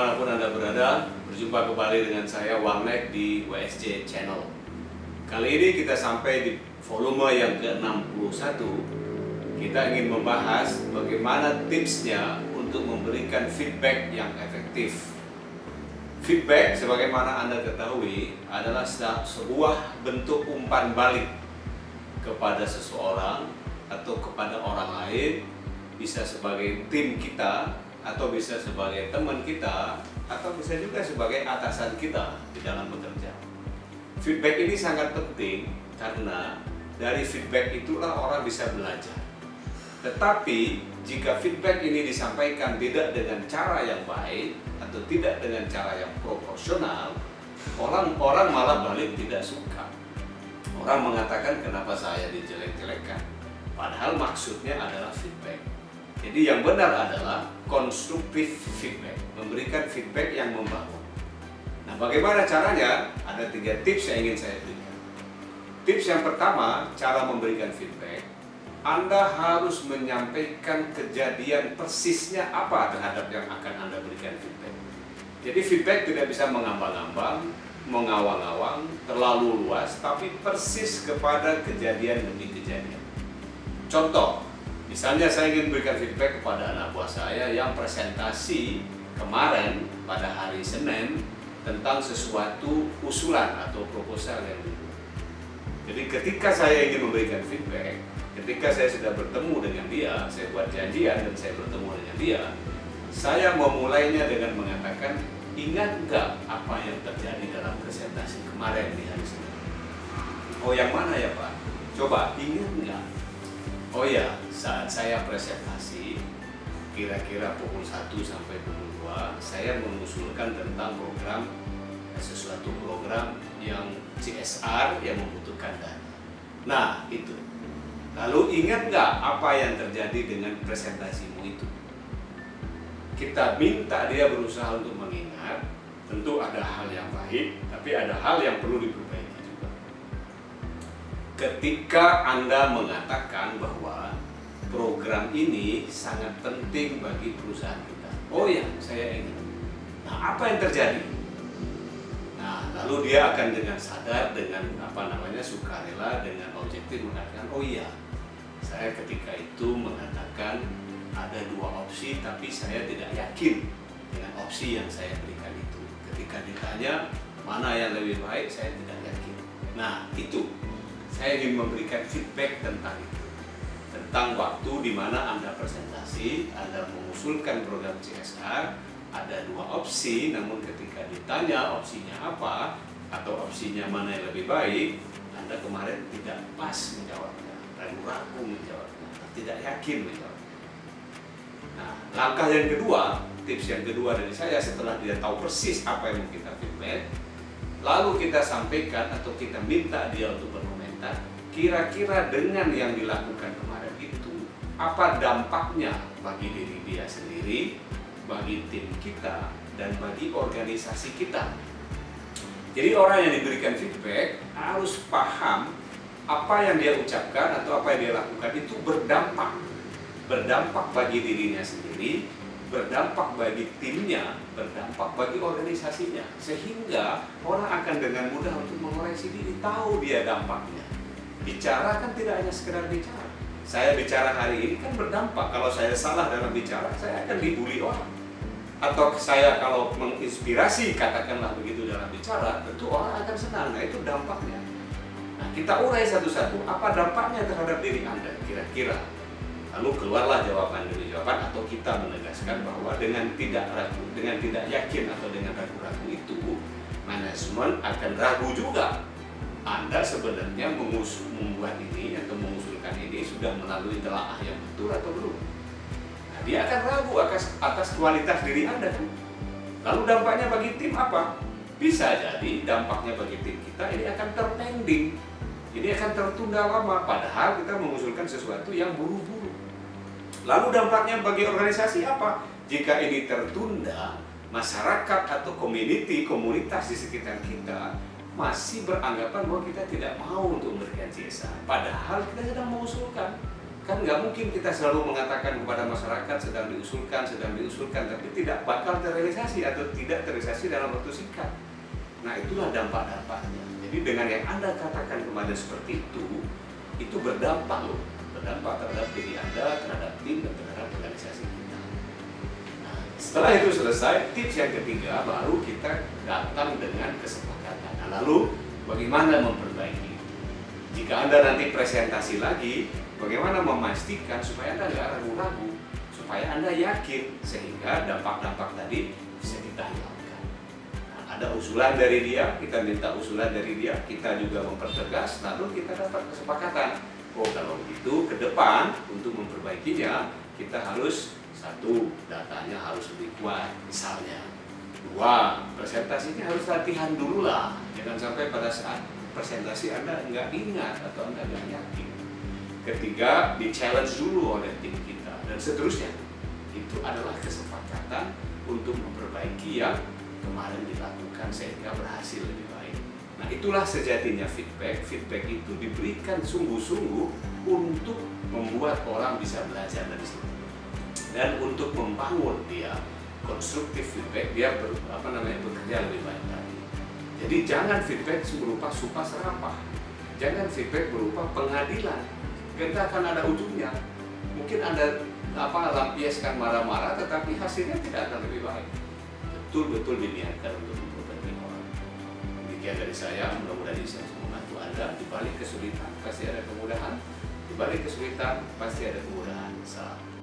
dimanapun Anda berada, berjumpa kembali dengan saya Wangnek di WSJ Channel. Kali ini kita sampai di volume yang ke-61. Kita ingin membahas bagaimana tipsnya untuk memberikan feedback yang efektif. Feedback, sebagaimana Anda ketahui, adalah sebuah bentuk umpan balik kepada seseorang atau kepada orang lain, bisa sebagai tim kita, atau bisa sebagai teman kita, atau bisa juga sebagai atasan kita di dalam bekerja. Feedback ini sangat penting karena dari feedback itulah orang bisa belajar. Tetapi jika feedback ini disampaikan tidak dengan cara yang baik atau tidak dengan cara yang proporsional, orang malah balik tidak suka. Orang mengatakan, kenapa saya dijelek-jelekkan? Padahal maksudnya adalah feedback. Jadi yang benar adalah konstruktif feedback, memberikan feedback yang membangun. Nah, bagaimana caranya? Ada 3 tips yang ingin saya berikan. Tips yang pertama, cara memberikan feedback, Anda harus menyampaikan kejadian persisnya apa terhadap yang akan Anda berikan feedback. Jadi feedback tidak bisa mengambang-ambang, mengawang-awang, terlalu luas, tapi persis kepada kejadian demi kejadian. Contoh, misalnya saya ingin berikan feedback kepada anak buah saya yang presentasi kemarin pada hari Senin tentang sesuatu usulan atau proposal yang dibuat. Jadi ketika saya ingin memberikan feedback, ketika saya sudah bertemu dengan dia, saya buat janjian dan saya bertemu dengan dia, saya memulainya dengan mengatakan, ingat nggak apa yang terjadi dalam presentasi kemarin di hari Senin? Oh, yang mana ya Pak? Coba ingat nggak? Oh ya, saat saya presentasi, kira-kira pukul 1 sampai pukul 2, saya mengusulkan tentang sesuatu program yang CSR yang membutuhkan dana. Nah, itu. Lalu ingat nggak apa yang terjadi dengan presentasimu itu? Kita minta dia berusaha untuk mengingat, tentu ada hal yang baik, tapi ada hal yang perlu diperbaiki. Ketika Anda mengatakan bahwa program ini sangat penting bagi perusahaan kita. Oh ya, saya ingin. Nah, apa yang terjadi? Nah, lalu dia akan dengan sadar, dengan sukarela, dengan objektif mengatakan, oh iya, saya ketika itu mengatakan ada 2 opsi, tapi saya tidak yakin dengan opsi yang saya berikan itu. Ketika ditanya mana yang lebih baik, saya tidak yakin. Nah, itu. Saya ingin memberikan feedback tentang itu, tentang waktu di mana Anda presentasi, Anda mengusulkan program CSR, ada 2 opsi, namun ketika ditanya opsinya apa atau opsinya mana yang lebih baik, Anda kemarin tidak pas menjawabnya, ragu-ragu menjawabnya, tidak yakin menjawabnya. Nah, langkah yang kedua, tips yang kedua dari saya setelah dia tahu persis apa yang mau kita feedback, lalu kita sampaikan atau kita minta dia untuk berkomentar, kira-kira dengan yang dilakukan kemarin itu, apa dampaknya bagi diri dia sendiri, bagi tim kita, dan bagi organisasi kita. Jadi orang yang diberikan feedback harus paham apa yang dia ucapkan atau apa yang dia lakukan itu berdampak. Berdampak bagi dirinya sendiri, berdampak bagi timnya, berdampak bagi organisasinya, sehingga orang akan dengan mudah untuk mengoreksi diri, tahu dia dampaknya. Bicara kan tidak hanya sekedar bicara. Saya bicara hari ini kan berdampak. Kalau saya salah dalam bicara, saya akan dibully orang. Atau saya kalau menginspirasi, katakanlah begitu dalam bicara, tentu orang akan senang. Nah, itu dampaknya. Nah, kita urai satu-satu. Apa dampaknya terhadap diri Anda kira-kira? Lalu keluarlah jawaban demi jawaban, atau kita menegaskan bahwa dengan tidak ragu, dengan tidak yakin atau dengan ragu-ragu itu, manajemen akan ragu juga. Anda sebenarnya membuat ini atau mengusulkan ini sudah melalui telaah yang betul atau belum. Nah, dia akan ragu atas kualitas diri Anda. Lalu dampaknya bagi tim apa? Bisa jadi dampaknya bagi tim kita ini akan terpending, ini akan tertunda lama, padahal kita mengusulkan sesuatu yang buru-buru. Lalu dampaknya bagi organisasi apa? Jika ini tertunda, masyarakat atau komunitas di sekitar kita masih beranggapan bahwa kita tidak mau untuk memberikan CSR, padahal kita sedang mengusulkan. Kan nggak mungkin kita selalu mengatakan kepada masyarakat sedang diusulkan, tapi tidak bakal terrealisasi atau tidak terrealisasi dalam waktu singkat. Nah, itulah dampak-dampaknya. Jadi dengan yang Anda katakan kemarin seperti itu berdampak loh, berdampak terhadap diri Anda, terhadap tim, dan terhadap organisasi kita. Nah, setelah itu selesai, tips yang ketiga baru kita datang dengan kesepakatan. Nah, lalu bagaimana memperbaiki? Jika Anda nanti presentasi lagi, bagaimana memastikan supaya Anda nggak ragu-ragu, supaya Anda yakin, sehingga dampak-dampak tadi bisa kita hilangkan. Nah, ada usulan dari dia, kita minta usulan dari dia, kita juga mempertegas, lalu kita dapat kesepakatan. Oh, kalau begitu ke depan untuk memperbaikinya, kita harus satu, datanya harus lebih kuat, misalnya. Dua, presentasinya harus latihan dulu lah, jangan sampai pada saat presentasi Anda nggak ingat atau Anda nggak yakin. Ketiga, di-challenge dulu oleh tim kita, dan seterusnya. Itu adalah kesepakatan untuk memperbaiki yang kemarin dilakukan sehingga berhasil lebih baik. Nah, itulah sejatinya feedback. Feedback itu diberikan sungguh-sungguh untuk membuat orang bisa belajar dari situ. Dan untuk membangun dia konstruktif feedback, dia bekerja lebih baik lagi. Jadi jangan feedback berupa sumpah serapah. Jangan feedback berupa pengadilan. Kita akan ada ujungnya. Mungkin Anda lampiaskan marah-marah, tetapi hasilnya tidak akan lebih baik. Betul-betul diniatkan untuk memperbaiki orang. Demikian dari saya, mudah-mudahan bisa membantu Anda. Di balik kesulitan pasti ada kemudahan. Di balik kesulitan pasti ada kemudahan. Salam.